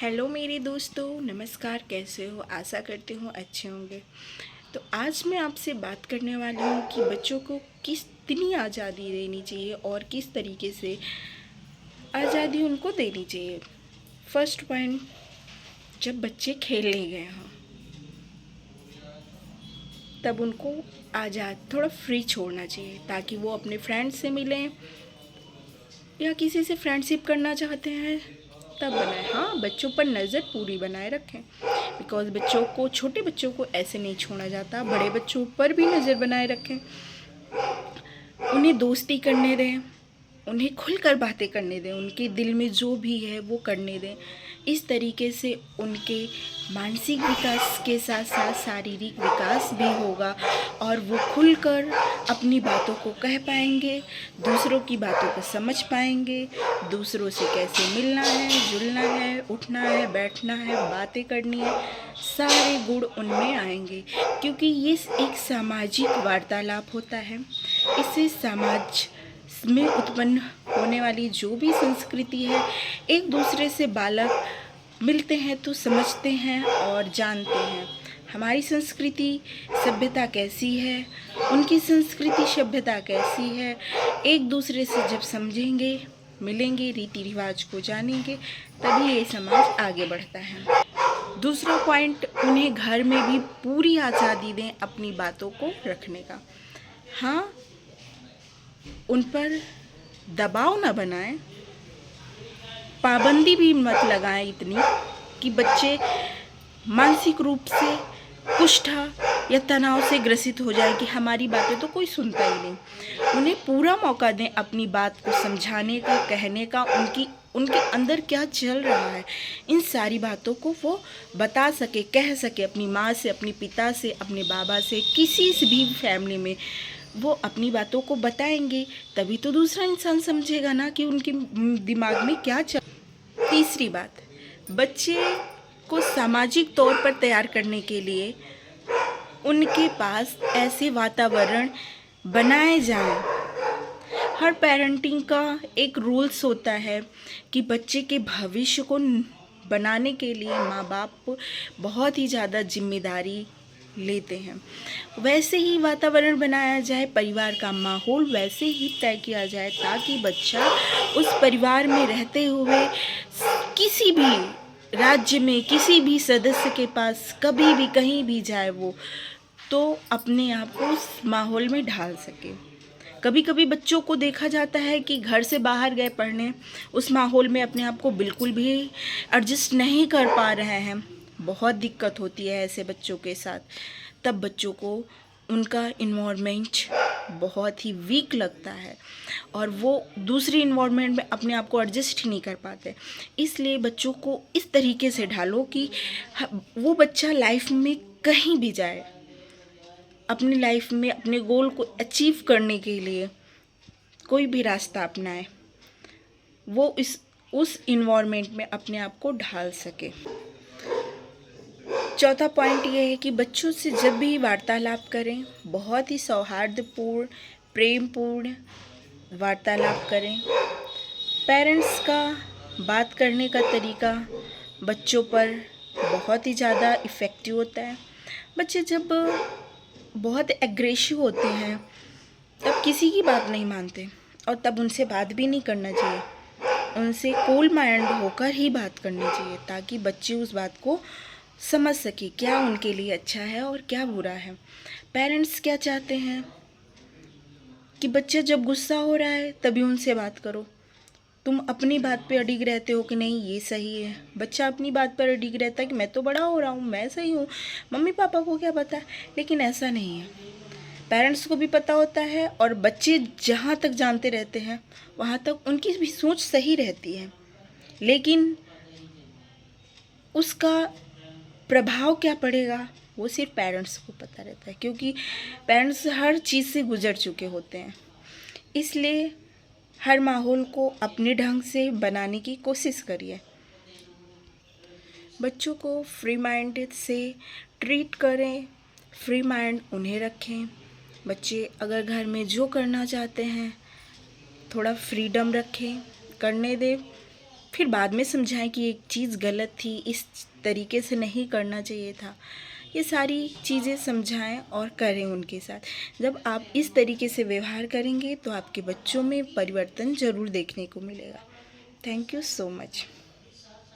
Hello मेरे दोस्तों, नमस्कार। कैसे हो? आशा करती हूँ अच्छे होंगे। तो आज मैं आपसे बात करने वाली हूँ कि बच्चों को कितनी आज़ादी देनी चाहिए और किस तरीके से आज़ादी उनको देनी चाहिए। फर्स्ट पॉइंट, जब बच्चे खेलने गए हों तब उनको आज़ाद थोड़ा फ्री छोड़ना चाहिए ताकि वो अपने फ्रेंड्स से मिलें या किसी से फ्रेंडशिप करना चाहते हैं तब बनाए। हाँ, बच्चों पर नज़र पूरी बनाए रखें, बिकॉज़ छोटे बच्चों को ऐसे नहीं छोड़ा जाता। बड़े बच्चों पर भी नज़र बनाए रखें, उन्हें दोस्ती करने दें, उन्हें खुलकर बातें करने दें, उनके दिल में जो भी है वो करने दें। इस तरीके से उनके मानसिक विकास के साथ साथ शारीरिक विकास भी होगा और वो खुलकर अपनी बातों को कह पाएंगे, दूसरों की बातों को समझ पाएंगे, दूसरों से कैसे मिलना है, जुलना है, उठना है, बैठना है, बातें करनी है, सारे गुण उनमें आएंगे। क्योंकि ये एक सामाजिक वार्तालाप होता है। इससे समाज में उत्पन्न होने वाली जो भी संस्कृति है, एक दूसरे से बालक मिलते हैं तो समझते हैं और जानते हैं हमारी संस्कृति सभ्यता कैसी है, उनकी संस्कृति सभ्यता कैसी है। एक दूसरे से जब समझेंगे, मिलेंगे, रीति रिवाज को जानेंगे, तभी ये समाज आगे बढ़ता है। दूसरा पॉइंट, उन्हें घर में भी पूरी आज़ादी दें अपनी बातों को रखने का। हाँ, उन पर दबाव न बनाएं, पाबंदी भी मत लगाएं इतनी कि बच्चे मानसिक रूप से कुष्ठा या तनाव से ग्रसित हो जाए कि हमारी बातें तो कोई सुनता ही नहीं। उन्हें पूरा मौका दें अपनी बात को समझाने का, कहने का, उनके अंदर क्या चल रहा है, इन सारी बातों को वो बता सके, कह सके, अपनी माँ से, अपने पिता से, अपने बाबा से, किसी से भी फैमिली में वो अपनी बातों को बताएंगे, तभी तो दूसरा इंसान समझेगा ना कि उनके दिमाग में क्या चल। तीसरी बात, बच्चे को सामाजिक तौर पर तैयार करने के लिए उनके पास ऐसे वातावरण बनाए जाएं। हर पेरेंटिंग का एक रूल्स होता है कि बच्चे के भविष्य को बनाने के लिए माँ बाप बहुत ही ज़्यादा जिम्मेदारी लेते हैं। वैसे ही वातावरण बनाया जाए, परिवार का माहौल वैसे ही तय किया जाए ताकि बच्चा उस परिवार में रहते हुए किसी भी राज्य में, किसी भी सदस्य के पास कभी भी कहीं भी जाए वो तो अपने आप को उस माहौल में ढाल सके। कभी कभी बच्चों को देखा जाता है कि घर से बाहर गए पढ़ने, उस माहौल में अपने आप को बिल्कुल भी एडजस्ट नहीं कर पा रहे हैं। बहुत दिक्कत होती है ऐसे बच्चों के साथ। तब बच्चों को उनका इन्वायरमेंट बहुत ही वीक लगता है और वो दूसरी इन्वायरमेंट में अपने आप को एडजस्ट ही नहीं कर पाते। इसलिए बच्चों को इस तरीके से ढालो कि वो बच्चा लाइफ में कहीं भी जाए, अपनी लाइफ में अपने गोल को अचीव करने के लिए कोई भी रास्ता अपनाए, वो उस इन्वायरमेंट में अपने आप को ढाल सके। चौथा पॉइंट ये है कि बच्चों से जब भी वार्तालाप करें, बहुत ही सौहार्दपूर्ण, प्रेमपूर्ण वार्तालाप करें। पेरेंट्स का बात करने का तरीका बच्चों पर बहुत ही ज़्यादा इफ़ेक्टिव होता है। बच्चे जब बहुत एग्रेसिव होते हैं तब किसी की बात नहीं मानते और तब उनसे बात भी नहीं करना चाहिए। उनसे कूल माइंड होकर ही बात करनी चाहिए ताकि बच्चे उस बात को समझ सके क्या उनके लिए अच्छा है और क्या बुरा है। पेरेंट्स क्या चाहते हैं कि बच्चा जब गुस्सा हो रहा है तभी उनसे बात करो। तुम अपनी बात पे अडिग रहते हो कि नहीं ये सही है, बच्चा अपनी बात पर अडिग रहता है कि मैं तो बड़ा हो रहा हूँ, मैं सही हूँ, मम्मी पापा को क्या पता है। लेकिन ऐसा नहीं है, पेरेंट्स को भी पता होता है और बच्चे जहाँ तक जानते रहते हैं वहाँ तक उनकी भी सोच सही रहती है। लेकिन उसका प्रभाव क्या पड़ेगा वो सिर्फ पेरेंट्स को पता रहता है, क्योंकि पेरेंट्स हर चीज़ से गुजर चुके होते हैं। इसलिए हर माहौल को अपने ढंग से बनाने की कोशिश करिए। बच्चों को फ्री माइंड से ट्रीट करें, फ्री माइंड उन्हें रखें। बच्चे अगर घर में जो करना चाहते हैं थोड़ा फ्रीडम रखें, करने दें। फिर बाद में समझाएं कि एक चीज़ गलत थी, इस तरीके से नहीं करना चाहिए था। ये सारी चीज़ें समझाएं और करें उनके साथ। जब आप इस तरीके से व्यवहार करेंगे तो आपके बच्चों में परिवर्तन ज़रूर देखने को मिलेगा। Thank you so much.